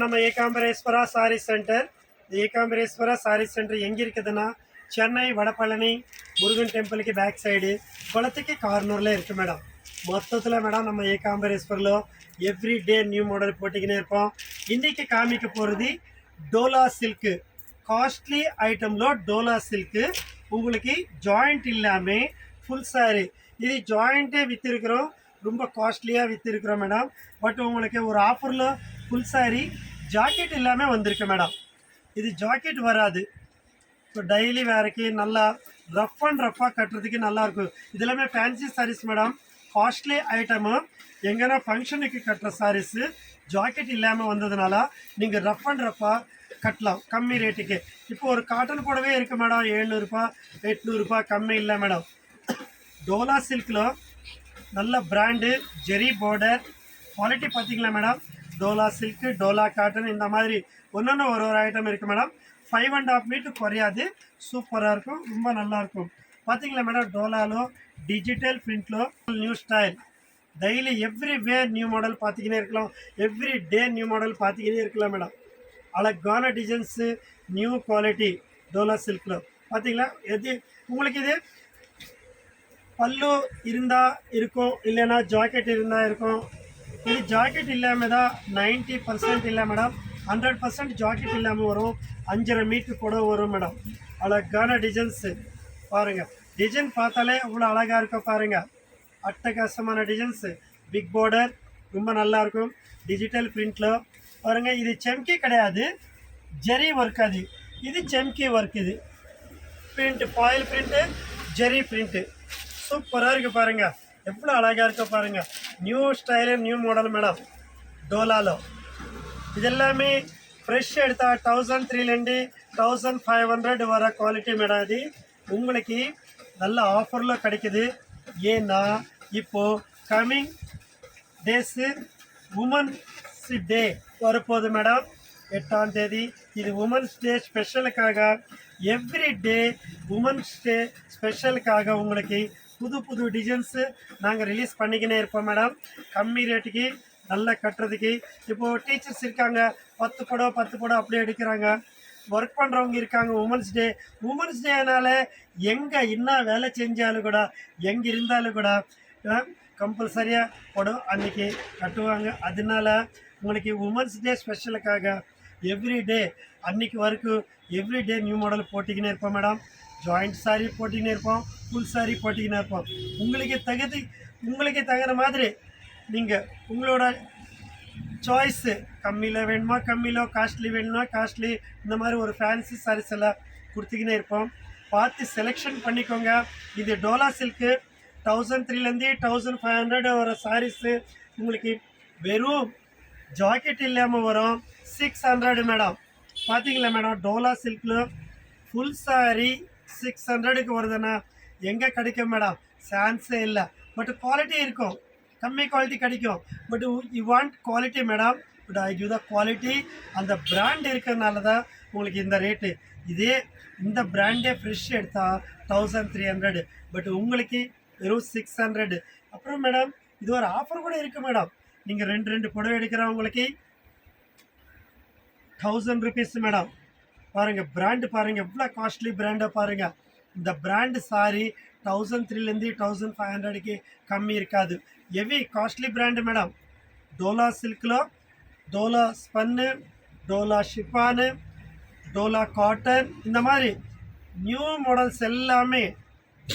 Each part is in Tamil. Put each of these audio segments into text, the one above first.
நம்ம ஏகாம்பரேஸ்வரா சாரி சென்டர். இந்த ஏகாம்பரேஸ்வரா சாரி சென்டர் எங்கே இருக்குதுன்னா சென்னை வடபழனி முருகன் டெம்பிளுக்கு பேக் சைடு குளத்துக்கு கார்னரில் இருக்குது மேடம். மொத்தத்தில் மேடம் நம்ம ஏகாம்பரேஸ்வரில் எவ்ரி டே நியூ மாடல் போட்டிக்கினே இருப்போம். இன்றைக்கி காமிக்க போகிறது டோலா சில்க்கு. காஸ்ட்லி ஐட்டமில் டோலா சில்க்கு உங்களுக்கு ஜாயிண்ட் இல்லாமல் ஃபுல் சாரி. இது ஜாயிண்ட்டே விற்றுருக்குறோம், ரொம்ப காஸ்ட்லியாக விற்றுருக்குறோம் மேடம். பட் உங்களுக்கு ஒரு ஆஃபரில் ஃபுல் சாரி ஜாக்கெட் இல்லாமல் வந்திருக்கு மேடம். இது ஜாக்கெட் வராது. ஸோ டெய்லி வேறுக்கு நல்லா ரஃப் அண்ட் ரஃப்பாக கட்டுறதுக்கு நல்லாயிருக்கும். இது எல்லாமே fancy saris madam. Costly item எங்கன்னா ஃபங்க்ஷனுக்கு கட்டுற சாரீஸு ஜாக்கெட் இல்லாமல் வந்ததுனால நீங்கள் ரஃப் அண்ட் ரஃப்பாக கட்டலாம் கம்மி ரேட்டுக்கு. இப்போ ஒரு காட்டன் புடவே இருக்குது மேடம், 700 800 கம்மி இல்லை மேடம். டோலா சில்கில் நல்ல பிராண்டு ஜெரி பார்டர் குவாலிட்டி பார்த்தீங்களா madam. Dola silk, Dola cotton, இந்த மாதிரி ஒன்று ஒரு ஐட்டம் இருக்குது மேடம். 5.5 மீட்டர் குறையாது, சூப்பராக இருக்கும், ரொம்ப நல்லாயிருக்கும். பார்த்தீங்களா மேடம். டோலாலோ டிஜிட்டல் பிரிண்ட்லோ new style daily everywhere new model பார்த்துக்கினே இருக்கலாம். எவ்ரி டே நியூ மாடல் பார்த்துக்கினே இருக்கலாம் மேடம். அழகான டிசைன்ஸு, நியூ குவாலிட்டி டோலா சில்கில் பார்த்தீங்களா. எது உங்களுக்கு இது பல்லு இருந்தால் இருக்கும், இல்லைன்னா ஜாக்கெட் இருந்தால் இருக்கும். இது ஜாக்கெட் இல்லாமல் தான் 90% இல்லை மேடம். 100% ஜாக்கெட் இல்லாமல் வரும். 5.5 மீட்டர் கூட வரும் மேடம். அழகான டிசைன்ஸு பாருங்கள். டிசைன் பார்த்தாலே அவ்வளோ அழகாக இருக்க பாருங்கள். அட்டகாசமான டிசைன்ஸு, பிக் பார்டர், ரொம்ப நல்லாயிருக்கும். டிஜிட்டல் பிரிண்டில் பாருங்கள். இது செம்கி கிடையாது, ஜெரி ஒர்க். அது இது செம்கி ஒர்க். இது print foil print, zari print, சூப்பராக இருக்குது பாருங்கள். எவ்வளோ அழகாக இருக்க பாருங்கள். New style, new model madam. டோலாலோ இதெல்லாமே ஃப்ரெஷ் எடுத்தால் 1300 1500 வர குவாலிட்டி மேடம். இது உங்களுக்கு நல்ல ஆஃபரில் கிடைக்குது. ஏன்னா இப்போது கம்மிங் டேஸு உமன்ஸ் டே வரப்போகுது மேடம், 8ஆம் தேதி. இது உமன்ஸ் டே ஸ்பெஷலுக்காக, எவ்ரி டே உமன்ஸ் டே ஸ்பெஷலுக்காக உங்களுக்கு புது புது டிசைன்ஸு நாங்கள் ரிலீஸ் பண்ணிக்கினே இருப்போம் மேடம். கம்மி ரேட்டுக்கு நல்லா கட்டுறதுக்கு. இப்போது டீச்சர்ஸ் இருக்காங்க, 10 படம் அப்படியே எடுக்கிறாங்க. ஒர்க் பண்ணுறவங்க இருக்காங்க. உமன்ஸ் டேனால எங்கே என்ன வேலை செஞ்சாலும் கூட, எங்கே இருந்தாலும் கூட கம்பல்சரியாக படம் அன்றைக்கி கட்டுவாங்க. அதனால உங்களுக்கு உமன்ஸ் டே ஸ்பெஷலுக்காக எவ்ரி டே அன்றைக்கி வரைக்கும் எவ்ரி டே நியூ மாடல் போட்டிக்கினே இருப்போம் மேடம். ஜாயிண்ட் சாரீ போட்டிக்கினே இருப்போம், ஃபுல் சாரீ போட்டிக்கினே இருப்போம். உங்களுக்கு தகுந்த மாதிரி நீங்கள் உங்களோட சாய்ஸு, கம்மியில் வேணுமா கம்மியிலோ, காஸ்ட்லி வேணுமா காஸ்ட்லி, இந்த மாதிரி ஒரு ஃபேன்சி சாரீஸ் எல்லாம் கொடுத்துக்கினே இருப்போம். பார்த்து செலெக்ஷன் பண்ணிக்கோங்க. இது டோலா சில்க்கு 1300 1500 வர சாரீஸு உங்களுக்கு வெறும் ஜாக்கெட் இல்லாமல் வரும் 600 மேடம். பார்த்தீங்களா மேடம். டோலா சில்கில் ஃபுல் சாரீ 600க்கு வருதுன்னா எங்கே கிடைக்கும் மேடம்? சான்ஸே இல்லை. பட் குவாலிட்டி இருக்கும், கம்மி குவாலிட்டி கிடைக்கும். But you want quality madam. But I give the quality. அந்த பிராண்ட் இருக்கிறதுனால தான் உங்களுக்கு இந்த ரேட்டு. இதே இந்த பிராண்டே ஃப்ரெஷ் எடுத்தால் 1300, பட் உங்களுக்கு வெறும் 600. அப்புறம் மேடம் இது ஒரு ஆஃபர் கூட இருக்குது மேடம். நீங்கள் 2 புடவை எடுக்கிறவங்களுக்கு 1000 rupees மேடம். பாருங்கள் பிராண்டு, பாருங்கள் எவ்வளோ காஸ்ட்லி பிராண்டாக பாருங்கள். இந்த பிராண்டு சாரி 1300 1500க்கு கம்மி இருக்காது. Heavy costly brand madam. Dola சில்கில் dola spun, dola chiffon, dola cotton, இந்த மாதிரி நியூ மாடல்ஸ் எல்லாமே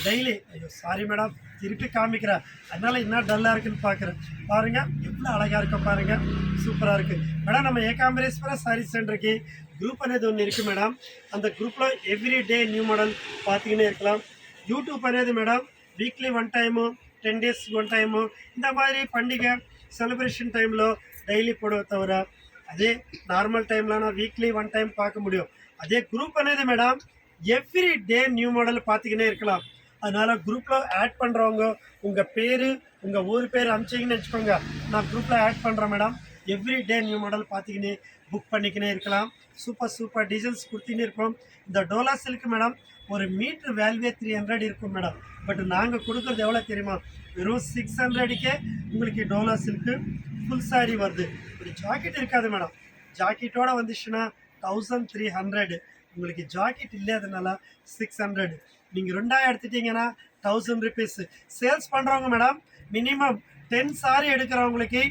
டெய்லி. ஐயோ சாரி மேடம், திருப்பி காமிக்கிறேன், அதனால் என்ன டல்லாக இருக்குதுன்னு பார்க்குறேன். பாருங்கள் எவ்வளோ அழகாக இருக்க பாருங்கள், சூப்பராக இருக்குது மேடம். நம்ம ஏகாம்பரேஸ்வரா சாரி சென்டருக்கு குரூப் అనేది ஒன்று இருக்குது மேடம். அந்த குரூப்பில் எவ்ரி டே நியூ மாடல் பார்த்துக்கினே இருக்கலாம். யூடியூப் అనేది madam weekly 1 time, 10 days 1 time, இந்த மாதிரி பண்டிகை செலிப்ரேஷன் டைமில் டெய்லி போடுவ தவிர, அதே நார்மல் டைம்லாம் நான் வீக்லி 1 டைம் பார்க்க முடியும். அதே குரூப் అనేది madam every day new model பார்த்துக்கினே இருக்கலாம். அதனால் குரூப்பில் ஆட் பண்ணுறவங்க உங்கள் பேர், உங்கள் ஊர் பேர் அனுப்பிச்சிங்கன்னு வச்சுக்கோங்க, நான் குரூப்பில் ஆட் பண்ணுறேன் madam. Every day new model பார்த்துக்கினே புக் பண்ணிக்கினே இருக்கலாம். சூப்பர் டிசைன்ஸ் கொடுத்துக்கினே இருப்போம். இந்த டோலா சில்க் மேடம் ஒரு மீட்ரு வேல்யூவே 300 இருக்கும் மேடம். பட் நாங்கள் கொடுக்குறது எவ்வளோ தெரியுமா? வெறும் 600க்கே உங்களுக்கு டோலா சில்க்கு ஃபுல் சாரீ வருது. ஒரு ஜாக்கெட் இருக்காது மேடம். ஜாக்கெட்டோட வந்துச்சுன்னா 1300. உங்களுக்கு ஜாக்கெட் இல்லாதனால 600. நீங்கள் ரெண்டாக எடுத்துட்டீங்கன்னா 1000 ருபீஸ். சேல்ஸ் பண்ணுறவங்க மேடம் மினிமம் 10 சாரி எடுக்கிறவங்களுக்கு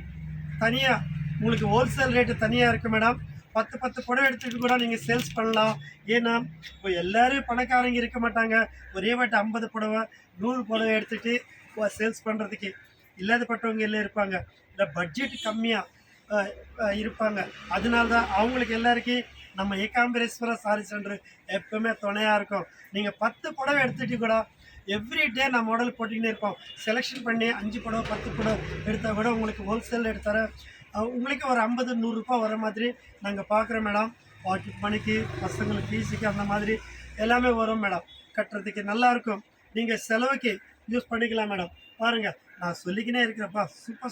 தனியாக உங்களுக்கு ஹோல்சேல் ரேட்டு தனியாக இருக்குது மேடம். 10 புடவை எடுத்துகிட்டு கூட நீங்கள் சேல்ஸ் பண்ணலாம். ஏன்னா இப்போ எல்லோரும் பணக்காரங்க இருக்க மாட்டாங்க. ஒரே வாட்டி 50 புடவை 100 புடவை எடுத்துகிட்டு சேல்ஸ் பண்ணுறதுக்கு இல்லாதப்பட்டவங்க எல்லாம் இருப்பாங்க. இல்லை பட்ஜெட் கம்மியாக இருப்பாங்க. அதனால தான் அவங்களுக்கு எல்லாருக்கும் நம்ம ஏகாம்பரேஸ்வரா சாரி சென்டர் எப்பவுமே துணையாக இருக்கும். நீங்கள் 10 புடவை எடுத்துகிட்டு கூட எவ்ரி டே நான் மாடல் போட்டிங்கன்னே இருப்போம். செலெக்ஷன் பண்ணி 5 புடவை 10 புடவை எடுத்தால் கூட உங்களுக்கு ஹோல்சேல் எடுத்துற உங்களுக்கு ஒரு 50-100 ரூபாய் வர மாதிரி நாங்கள் பார்க்குறோம் மேடம். பாக்கெட் மணிக்கு பசங்களுக்கு ஃபீஸுக்கு அந்த மாதிரி எல்லாமே வரும் மேடம். கட்டுறதுக்கு நல்லாயிருக்கும். நீங்கள் செலவுக்கு யூஸ் பண்ணிக்கலாம் மேடம். பாருங்கள் நான் சொல்லிக்கினே இருக்கிறப்பா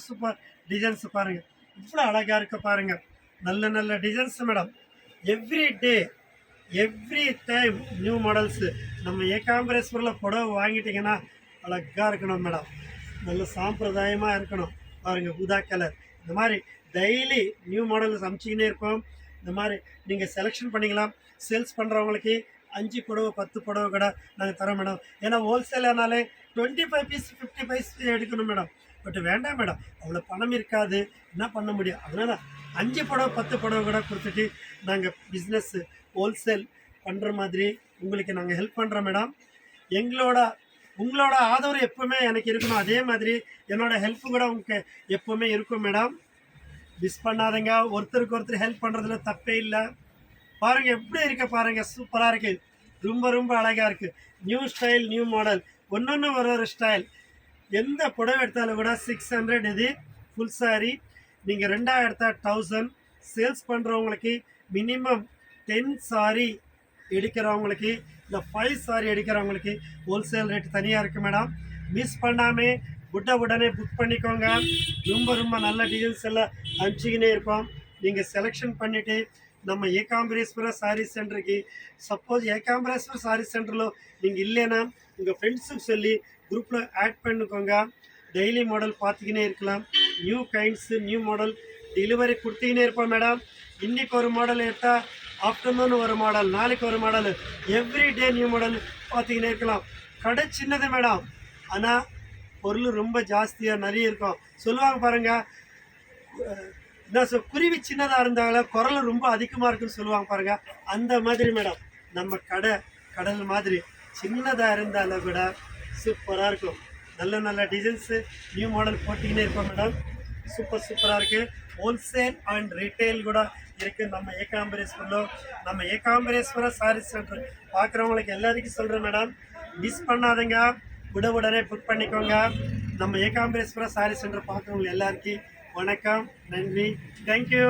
சூப்பர் டிசைன்ஸ் பாருங்கள். இவ்வளோ அழகாக இருக்க பாருங்கள். நல்ல designs madam. Every day every time new models. நம்ம ஏகாம்பரேஸ்வரில் புடவை வாங்கிட்டிங்கன்னா அழகாக இருக்கணும் மேடம். நல்ல சாம்பிரதாயமாக இருக்கணும். பாருங்கள் ஊதா கலர். இந்த மாதிரி டெய்லி நியூ மாடல்ஸ் அனுப்பிச்சிக்கினே இருப்போம். இந்த மாதிரி நீங்கள் செலெக்ஷன் பண்ணிக்கலாம். சேல்ஸ் பண்ணுறவங்களுக்கு 5 புடவை 10 புடவை கூட நாங்கள் தரோம் மேடம். ஏன்னா ஹோல்சேலானாலே 25 பீஸ் 50 பைஸ் எடுக்கணும் மேடம். பட் வேண்டாம் மேடம், அவ்வளோ பணம் இருக்காது, என்ன பண்ண முடியும். அதனால் 5 புடவை 10 புடவை கூட கொடுத்துட்டு நாங்கள் பிஸ்னஸ்ஸு ஹோல்சேல் பண்ணுற மாதிரி உங்களுக்கு நாங்கள் ஹெல்ப் பண்ணுறோம் மேடம். உங்களோட ஆதரவு எப்போவுமே எனக்கு இருக்கணும். அதே மாதிரி என்னோடய ஹெல்ப்பு கூட உங்களுக்கு எப்போவுமே இருக்கும் மேடம். மிஸ் பண்ணாதங்க. ஒருத்தருக்கு ஒருத்தர் ஹெல்ப் பண்ணுறதுல தப்பே இல்லை. பாருங்கள் எப்படி இருக்க பாருங்கள். சூப்பராக இருக்குது. ரொம்ப அழகாக இருக்குது. New style new model. ஒன்று ஒரு ஸ்டைல். எந்த புடவை எடுத்தாலும் கூட 600. இது ஃபுல் சாரி. நீங்கள் 2 எடுத்தால் 1000. சேல்ஸ் பண்ணுறவங்களுக்கு மினிமம் 10 சாரி எடுக்கிறவங்களுக்கு இல்லை 5 சாரி எடுக்கிறவங்களுக்கு ஹோல்சேல் ரேட் தனியாக இருக்குது மேடம். மிஸ் பண்ணாமல் உடனே புக் பண்ணிக்கோங்க. ரொம்ப நல்ல டீட்டெயில்ஸ் எல்லாம் அனுப்பிச்சிக்கினே இருப்போம். நீங்கள் செலெக்ஷன் பண்ணிவிட்டு நம்ம ஏகாம்பரேஸ்வர சாரி சென்டருக்கு சப்போஸ் ஏகாம்பரேஸ்வர சாரி சென்டரில் நீங்கள் இல்லைன்னா உங்கள் ஃப்ரெண்ட்ஸுக்கு சொல்லி குரூப்பில் ஆட் பண்ணிக்கோங்க. டெய்லி மாடல் பார்த்துக்கினே இருக்கலாம். நியூ கைண்ட்ஸு நியூ மாடல் டெலிவரி கொடுத்துக்கினே இருப்போம் மேடம். இன்றைக்கி ஒரு மாடல் எடுத்தால் ஆஃப்டர்நூன் ஒரு மாடல், நாளைக்கு ஒரு model, every day new model பார்த்துக்கினே இருக்கலாம். கடை சின்னது மேடம், ஆனால் பொருள் ரொம்ப ஜாஸ்தியாக நிறைய இருக்கும். சொல்லுவாங்க பாருங்கள், என்ன குருவி சின்னதாக இருந்தாலும் குரல் ரொம்ப அதிகமாக இருக்குன்னு சொல்லுவாங்க பாருங்கள். அந்த மாதிரி மேடம் நம்ம கடல் மாதிரி சின்னதாக இருந்தாலும் கூட சூப்பராக இருக்கும். நல்ல டிசைன்ஸு நியூ மாடல் போட்டிக்கினே இருப்போம் மேடம். சூப்பராக இருக்குது. ஹோல்சேல் அண்ட் ரீட்டைல் கூட இருக்குது நம்ம ஏகாம்பரேஸ்வரில். நம்ம ஏகாம்பரேஸ்வர சாரி சென்டர் பார்க்குறவங்களுக்கு எல்லாருக்கும் சொல்கிறேன் மேடம், மிஸ் பண்ணாதங்க. உடனே புக் பண்ணிக்கோங்க. நம்ம ஏகாம்பரேஸ்வர சாரி சென்டர் பார்க்குறவங்க எல்லாருக்கும் வணக்கம், நன்றி, தேங்க்யூ.